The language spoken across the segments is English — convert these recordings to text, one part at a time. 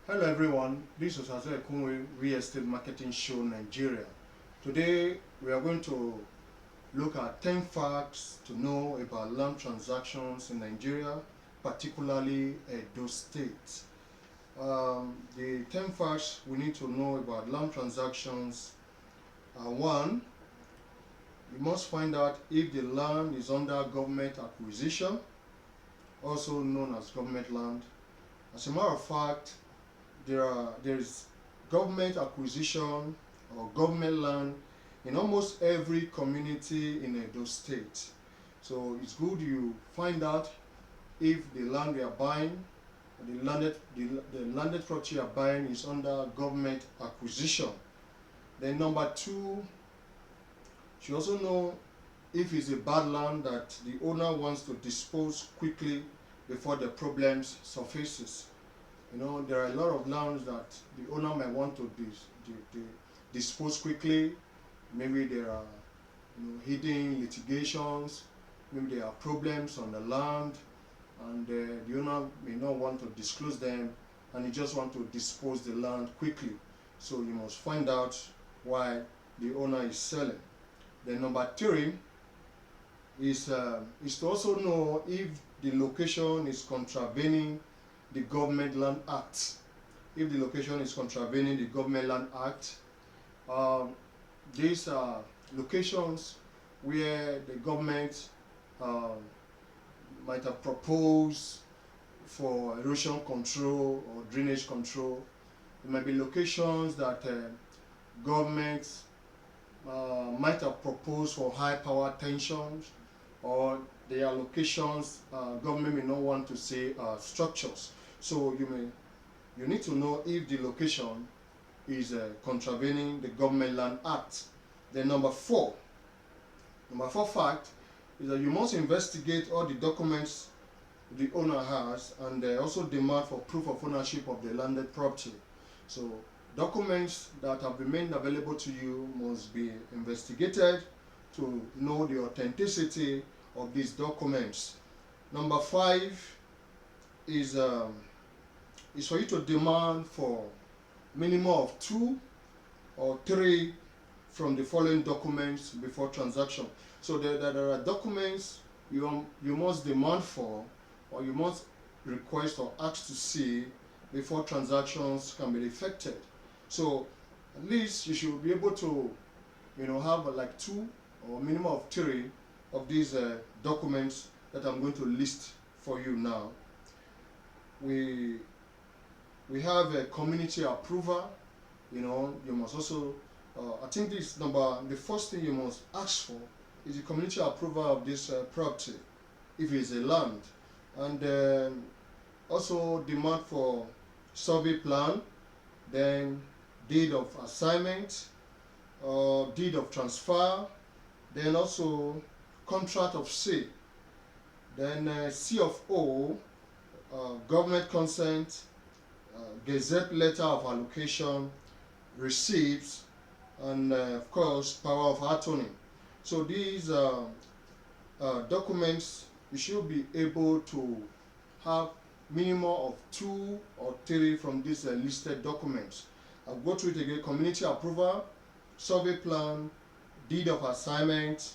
Hello everyone, this is Osaze Ekunwe Real Estate Marketing Show Nigeria. Today we are going to look at 10 facts to know about land transactions in Nigeria, particularly Edo State. The 10 facts we need to know about land transactions are: 1. You must find out if the land is under government acquisition, also known as government land. As a matter of fact, there is government acquisition or government land in almost every community in Edo State. So it's good you find out if the land you are buying, the landed property you are buying is under government acquisition. Then number 2, you also know if it's a bad land that the owner wants to dispose quickly before the problems surfaces. There are a lot of lands that the owner might want to dispose quickly. Maybe there are hidden litigations, maybe there are problems on the land, and the owner may not want to disclose them, and he just want to dispose the land quickly. So you must find out why the owner is selling. Then number 3 is to also know if the location is contravening the Government Land Act. If the location is contravening the Government Land Act, these are locations where the government might have proposed for erosion control or drainage control. There might be locations that government might have proposed for high power tensions, or there are locations government may not want to see structures. So you need to know if the location is contravening the Government Land Act. Then number 4 fact is that you must investigate all the documents the owner has, and also demand for proof of ownership of the landed property. So documents that have been made available to you must be investigated to know the authenticity of these documents. Number 5 is for you to demand for minimum of 2 or 3 from the following documents before transaction. So there are documents you must demand for, or you must request or ask to see before transactions can be effected. So at least you should be able to have like 2 or minimum of 3 of these documents that I'm going to list for you now. We have a community approval. You must also I think the first thing you must ask for is the community approval of this property if it's a land, and also demand for survey plan, then deed of assignment, deed of transfer, then also contract of sale, then C of O, government consent, gazette letter of allocation, receipts, and of course power of attorney. So these documents, you should be able to have minimum of 2 or 3 from these listed documents. I'll go through it again: community approval, survey plan, deed of assignment,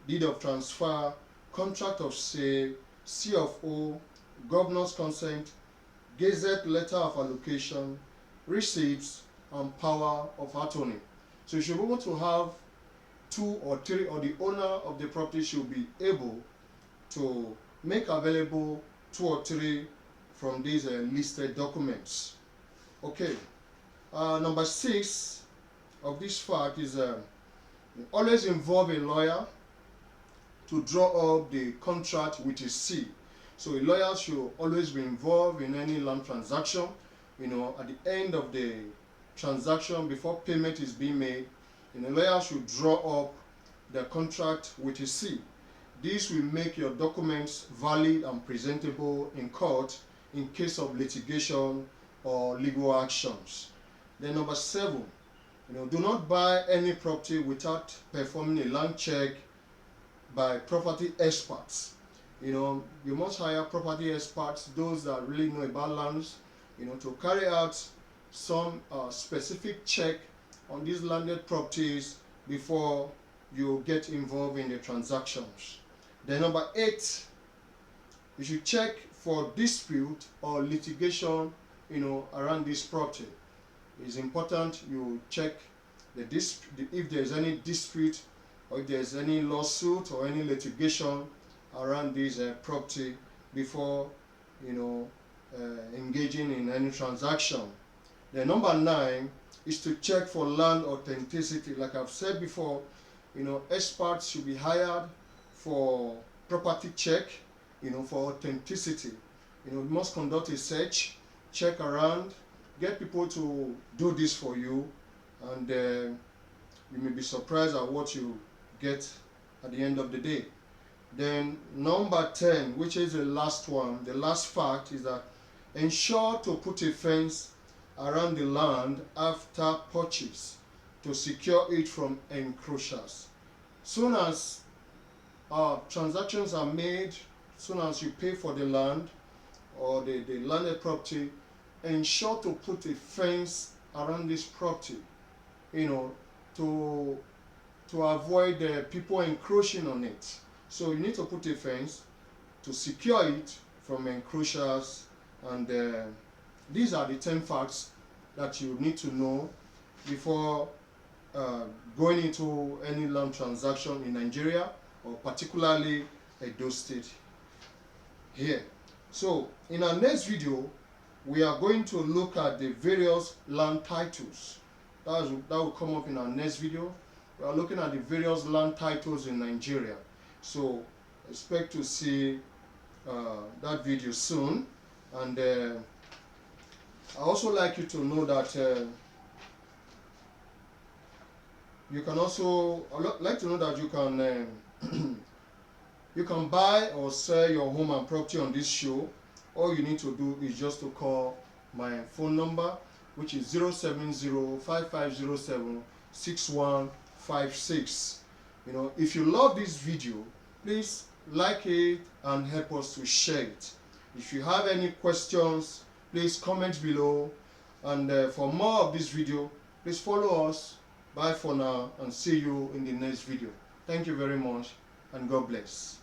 deed of transfer, contract of sale, C of O, governor's consent, gazette letter of allocation, receipts, and power of attorney. So you should be able to have 2 or 3, or the owner of the property should be able to make available 2 or 3 from these listed documents. Okay. Number 6 of this fact is always involve a lawyer to draw up the contract with a seal. So a lawyer should always be involved in any land transaction. At the end of the transaction, before payment is being made, a lawyer should draw up the contract with a seal. This will make your documents valid and presentable in court in case of litigation or legal actions. Then number 7, do not buy any property without performing a land check by property experts. You must hire property experts, those that really know about lands, to carry out some specific check on these landed properties before you get involved in the transactions. Then number 8, you should check for dispute or litigation around this property. It's important you check if there's any dispute or if there's any lawsuit or any litigation around this property before engaging in any transaction. Then number 9 is to check for land authenticity. Like I've said before, experts should be hired for property check, for authenticity. You must conduct a search, check around, get people to do this for you, and you may be surprised at what you get at the end of the day. Then number 10, which is the last one, the last fact, is that ensure to put a fence around the land after purchase to secure it from encroachers. Soon as transactions are made, soon as you pay for the land or the landed property, ensure to put a fence around this property, to avoid people encroaching on it. So you need to put a fence to secure it from encroachers, and these are the 10 facts that you need to know before going into any land transaction in Nigeria, or particularly Edo State here. So in our next video, we are going to look at the various land titles. That will come up in our next video. We are looking at the various land titles in Nigeria. So expect to see that video soon. And I also like you to know that you can also, I'd like to know that you can you can buy or sell your home and property on this show. All you need to do is just to call my phone number, which is 070-5507-6156. If you love this video, please like it and help us to share it. If you have any questions, please comment below, and for more of this video, please follow us. Bye for now, and see you in the next video. Thank you very much, and God bless.